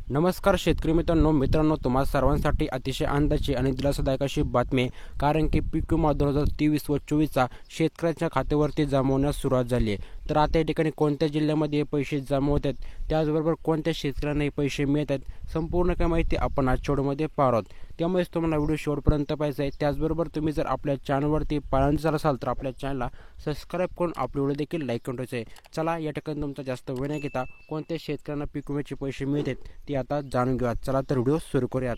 नमस्कार शेतकरी मित्रांनो तुम्हा सर्वांसाठी अतिशय आनंदाची आणि दिलासादायक अशी बातमी आहे. कारण की पीक विमा 2023 व 24चा शेतकऱ्यांच्या खात्यावरती जमा होण्यास सुरुवात झाली आहे. तर आता या ठिकाणी कोणत्या जिल्ह्यामध्ये हे पैसे जमा होत आहेत, त्याचबरोबर कोणत्या शेतकऱ्यांना हे पैसे मिळत आहेत, संपूर्ण काय माहिती आपण आज व्हिडिओमध्ये पाहणार आहोत. त्यामुळेच तुम्हाला व्हिडिओ शेवटपर्यंत पाहायचा आहे. त्याचबरोबर तुम्ही जर आपल्या चॅनलवरती पहिल्यांदा असाल तर आपल्या चॅनलला सबस्क्राईब करून आपले व्हिडिओ देखील लाईक करून ठेवायचे आहे. चला या ठिकाणी तुमचा जास्त वेळ न घेता कोणत्या शेतकऱ्यांना पीक विम्याचे पैसे मिळतात ते आता जाणून घेऊयात. चला तर व्हिडिओ सुरू करूयात.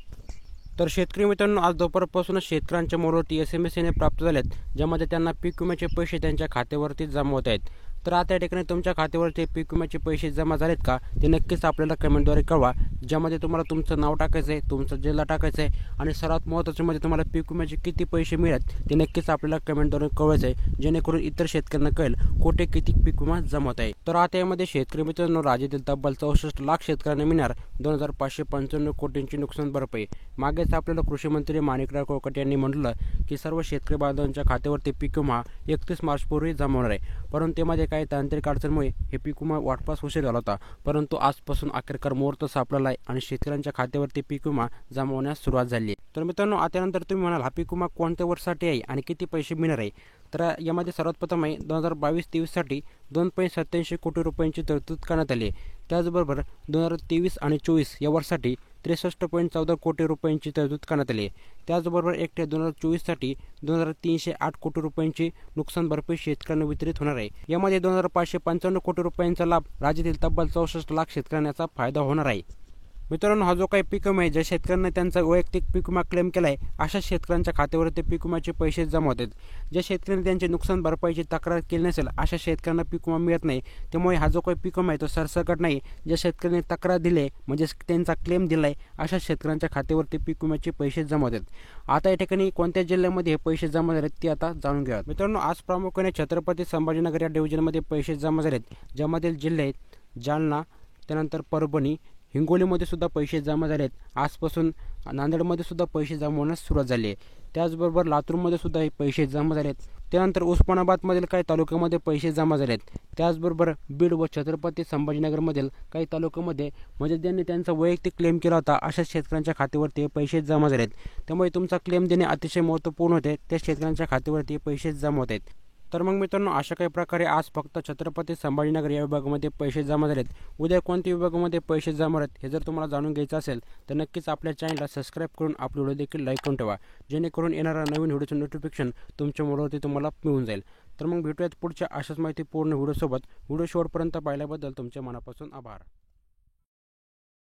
तर शेतकरी मित्रांनो, आज दुपारपासूनच शेतकऱ्यांच्या मोबाईलवरती SMS येणे प्राप्त झालेत, ज्यामध्ये त्यांना पीक विम्याचे पैसे त्यांच्या खात्यावरती जमा होत आहेत. तर आता या ठिकाणी तुमच्या खात्यावरती पीक विम्याचे पैसे जमा झालेत का ते नक्कीच आपल्याला कमेंटद्वारे कळवा. ज्यामध्ये तुम्हाला तुमचं नाव टाकायचं आहे, तुमचा जिल्हा टाकायचा आहे आणि सर्वात महत्त्वाचं म्हणजे तुम्हाला पीक विम्याचे किती पैसे मिळतात ते नक्कीच आपल्याला कमेंटद्वारे कळवायचं आहे, जेणेकरून इतर शेतकऱ्यांना कळेल कुठे किती पीक विमा जमा होत आहे. तर आता यामध्ये शेतकरी मित्रांनो, राज्यातील तब्बल 64 लाख शेतकऱ्यांना मिळणार 2,595 कोटींची नुकसान भरपाई. मागेच आपल्याला कृषी मंत्री माणिकराव कोकाटे यांनी म्हटलं की सर्व शेतकरी बांधवांच्या खात्यावरती पीक विमा 31 मार्चपूर्वी जमा होणार आहे. परंतु त्यामध्ये काही तांत्रिक अडचणीमुळे हे पीक विमा वाटपास उशीर झाला होता. परंतु आजपासून अखेरकार मुहूर्त सापडला आहे आणि शेतकऱ्यांच्या खात्यावरती पीक विमा जमा होण्यास सुरुवात झाली आहे. तर मित्रांनो, आता नंतर तुम्ही म्हणाल हा पीक विमा कोणत्या वर्षासाठी आहे आणि किती पैसे मिळणार आहे. तर यामध्ये सर्वात प्रथम आहे 2022-23साठी 2.87 कोटी रुपयांची तरतूद करण्यात आली आहे. त्याचबरोबर 2023 आणि 24 या वर्षासाठी 63.14 कोटी रुपयांची तरतूद करण्यात आली आहे. त्याचबरोबर 1/2024साठी 2,308 कोटी रुपयांची नुकसान भरपाई शेतकऱ्यांना वितरित होणार आहे. यामध्ये 2,555 कोटी रुपयांचा लाभ राज्यातील तब्बल 64 लाख शेतकऱ्यांना याचा फायदा होणार आहे. मित्रांनो, हा जो काही पीक विमा आहे, ज्या शेतकऱ्यांना त्यांचा वैयक्तिक पीक विमा क्लेम केला आहे अशा शेतकऱ्यांच्या खात्यावरती पीक विम्याचे पैसे जमा होतात. ज्या शेतकऱ्यांनी त्यांचे नुकसान भरपाईची तक्रार केली नसेल अशा शेतकऱ्यांना पीक विमा मिळत नाही. त्यामुळे हा जो काही पीक विमा आहे तो सरसकट नाही. ज्या शेतकऱ्यांनी तक्रार दिली आहे म्हणजे त्यांचा क्लेम दिला आहे अशा शेतकऱ्यांच्या खात्यावरती पीक विम्याचे पैसे जमा होतात. आता या ठिकाणी कोणत्या जिल्ह्यामध्ये हे पैसे जमा झालेत ते आता जाणून घ्या. मित्रांनो, आज प्रामुख्याने छत्रपती संभाजीनगर या डिव्हिजनमध्ये पैसे जमा झालेत, ज्यामधील जिल्हे आहेत जालना, त्यानंतर परभणी, हिंगोलीमध्ये सुद्धा पैसे जमा झालेत. आजपासून नांदेडमध्ये सुद्धा पैसे जमा होण्यास सुरुवात झाली आहे. त्याचबरोबर लातूरमध्ये सुद्धा हे पैसे जमा झालेत. त्यानंतर उस्मानाबादमधील काही तालुक्यामध्ये पैसे जमा झालेत. त्याचबरोबर बीड व छत्रपती संभाजीनगरमधील काही तालुक्यामध्ये म्हणजे ज्यांनी त्यांचा वैयक्तिक क्लेम केला होता अशा शेतकऱ्यांच्या खात्यावरती पैसे जमा झालेत. त्यामुळे तुमचा क्लेम देणे अतिशय महत्त्वपूर्ण होते. त्या शेतकऱ्यांच्या खात्यावरती पैसे जमा होत आहेत. तर मग मित्रांनो, अशा काही प्रकारे आज फक्त छत्रपती संभाजीनगर या विभागामध्ये पैसे जमा झालेत. उद्या कोणत्या विभागामध्ये पैसे जमा आहेत हे जर तुम्हाला जाणून घ्यायचं असेल तर नक्कीच आपल्या चॅनलला सबस्क्राईब करून आपले व्हिडिओ देखील लाईक करून ठेवा, जेणेकरून येणारा नवीन व्हिडिओचं नोटिफिकेशन तुमच्या मोबाईलवरती तुम्हाला मिळून जाईल. तर मग भेटूयात पुढच्या अशाच माहितीपूर्ण व्हिडिओसोबत. व्हिडिओ शेवटपर्यंत पाहिल्याबद्दल तुमच्या मनापासून आभार.